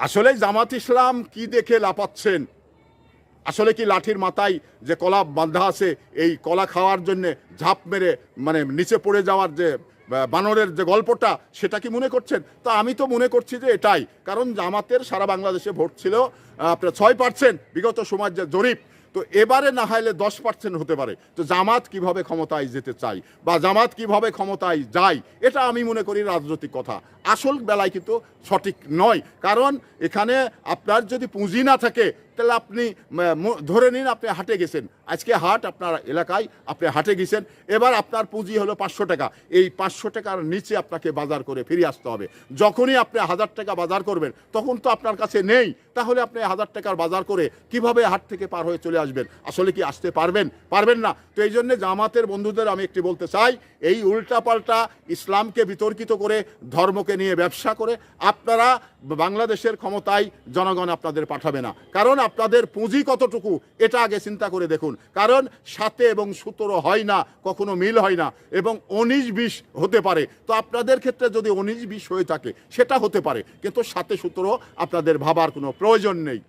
আসলে জামাত ইসলাম কি দেখে লাপাচ্ছেন? আসলে কি লাঠির মাথায় যে কলা বাঁধা আছে, এই কলা খাওয়ার জন্য ঝাঁপ মেরে মানে নিচে পড়ে যাওয়ার যে বানরের যে গল্পটা, সেটা কি মনে করছেন? তা আমি তো মনে করছি যে এটাই। কারণ জামাতের সারা বাংলাদেশে ভোট ছিল আপনার 6%, বিগত সময়ের যে জরিপ। তো এবারে না হলে 10% হতে পারে। তো জামাত কিভাবে ক্ষমতায় যেতে চাই বা জামাত কিভাবে ক্ষমতায় যায়, এটা আমি মনে করি রাজনৈতিক কথা, আসল বেলায় কিন্তু সঠিক নয়। কারণ এখানে আপনার যদি পুঁজি না থাকে, তাহলে আপনি ধরে নিন আপনি হাটে গেছেন, আজকে হাট আপনার এলাকায়, আপনি হাটে গেছেন, এবার আপনার পুঁজি হলো 500 টাকা। এই 500 টাকার নিচে আপনাকে বাজার করে ফিরে আসতে হবে। যখনই আপনি 1000 টাকা বাজার করবেন, তখন তো আপনার কাছে নেই। তাহলে আপনি 1000 টাকার বাজার করে কিভাবে হাট থেকে পার হয়ে চলে আসবেন? আসলে কি আসতে পারবেন? পারবেন না। তো এই জন্য জামাতের বন্ধুদের আমি একটি বলতে চাই, এই উল্টাপাল্টা ইসলামকে বিতর্কিত করে, ধর্মকে নিয়ে ব্যবসা করে আপনারা বাংলাদেশের ক্ষমতায় জনগণ আপনাদের পাঠাবে না। কারণ আপনাদের পুঁজি কতটুকু, এটা আগে চিন্তা করে দেখুন। কারণ 7 এবং 17 হয় না, কখনো মিল হয় না, এবং 19-20 হতে পারে। তো আপনাদের ক্ষেত্রে যদি 19-20 হয়ে থাকে, সেটা হতে পারে, কিন্তু 7-17 আপনাদের ভাবার কোনো প্রয়োজন নেই।